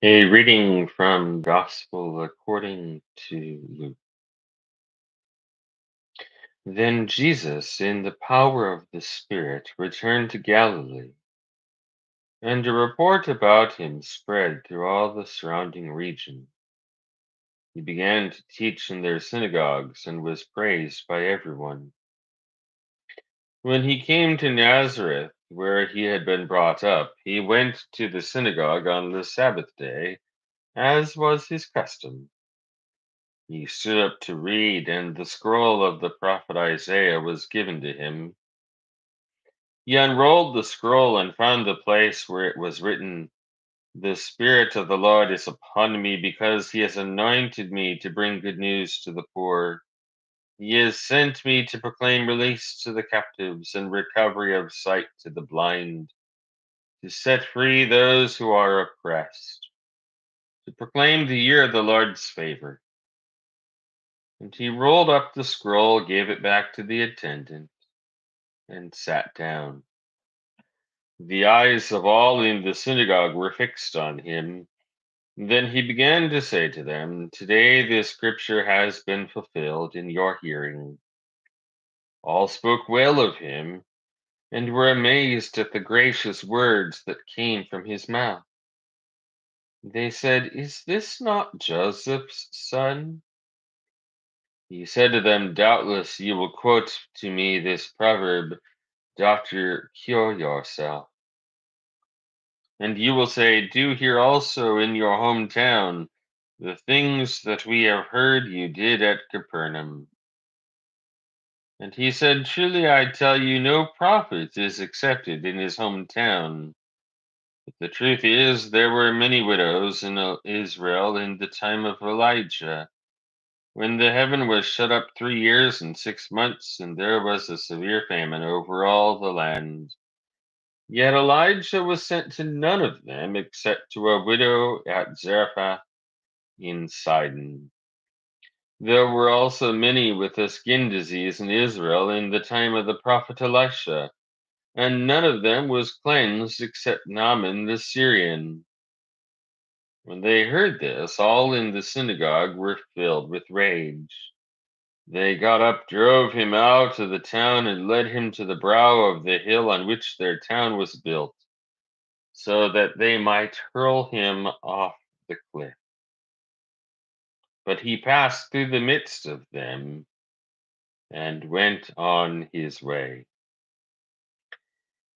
A reading from Gospel according to Luke. Then Jesus, in the power of the Spirit, returned to Galilee, and a report about him spread through all the surrounding region. He began to teach in their synagogues and was praised by everyone. When he came to Nazareth, where he had been brought up, he went to the synagogue on the Sabbath day, as was his custom. He stood up to read, and the scroll of the prophet Isaiah was given to him. He unrolled the scroll and found the place where it was written, "The Spirit of the Lord is upon me, because he has anointed me to bring good news to the poor. He has sent me to proclaim release to the captives and recovery of sight to the blind, to set free those who are oppressed, to proclaim the year of the Lord's favor." And he rolled up the scroll, gave it back to the attendant, and sat down. The eyes of all in the synagogue were fixed on him. Then he began to say to them, "Today this scripture has been fulfilled in your hearing." All spoke well of him and were amazed at the gracious words that came from his mouth. They said, "Is this not Joseph's son?" He said to them, "Doubtless you will quote to me this proverb, 'Doctor, cure yourself.' And you will say, 'Do here also in your hometown the things that we have heard you did at Capernaum.'" And he said, "Truly I tell you, no prophet is accepted in his hometown. But the truth is, there were many widows in Israel in the time of Elijah, when the heaven was shut up 3 years and 6 months, and there was a severe famine over all the land. Yet Elijah was sent to none of them except to a widow at Zarephath in Sidon. There were also many with a skin disease in Israel in the time of the prophet Elisha, and none of them was cleansed except Naaman the Syrian." When they heard this, all in the synagogue were filled with rage. They got up, drove him out of the town, and led him to the brow of the hill on which their town was built, so that they might hurl him off the cliff. But he passed through the midst of them and went on his way.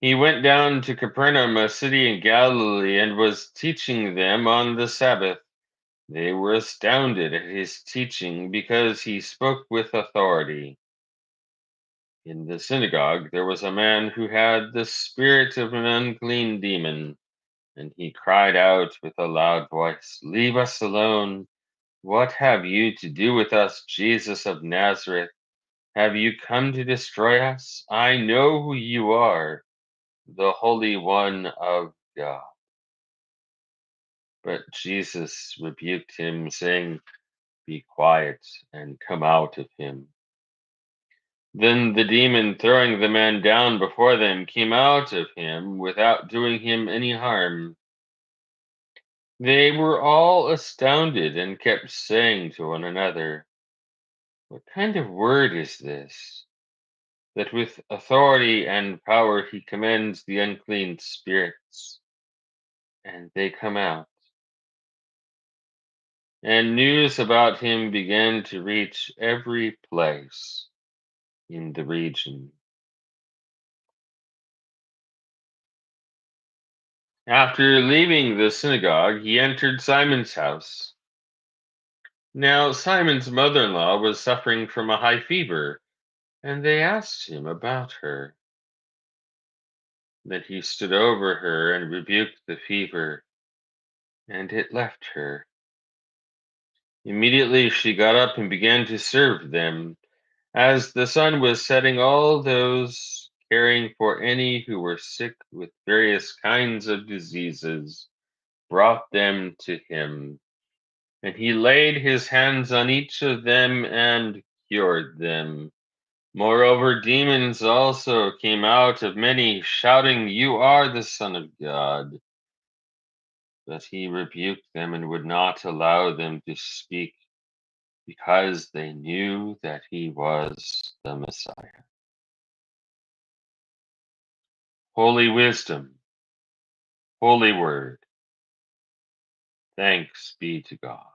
He went down to Capernaum, a city in Galilee, and was teaching them on the Sabbath. They were astounded at his teaching because he spoke with authority. In the synagogue, there was a man who had the spirit of an unclean demon, and he cried out with a loud voice, "Leave us alone! What have you to do with us, Jesus of Nazareth? Have you come to destroy us? I know who you are, the Holy One of God." But Jesus rebuked him, saying, "Be quiet and come out of him." Then the demon, throwing the man down before them, came out of him without doing him any harm. They were all astounded and kept saying to one another, "What kind of word is this, that with authority and power he commands the unclean spirits, and they come out?" And news about him began to reach every place in the region. After leaving the synagogue, he entered Simon's house. Now, Simon's mother in law was suffering from a high fever, and they asked him about her. Then he stood over her and rebuked the fever, and it left her. Immediately she got up and began to serve them. As the sun was setting, all those caring for any who were sick with various kinds of diseases brought them to him, and he laid his hands on each of them and cured them. Moreover, demons also came out of many, shouting, "You are the Son of God." But he rebuked them and would not allow them to speak because they knew that he was the Messiah. Holy wisdom, holy word, thanks be to God.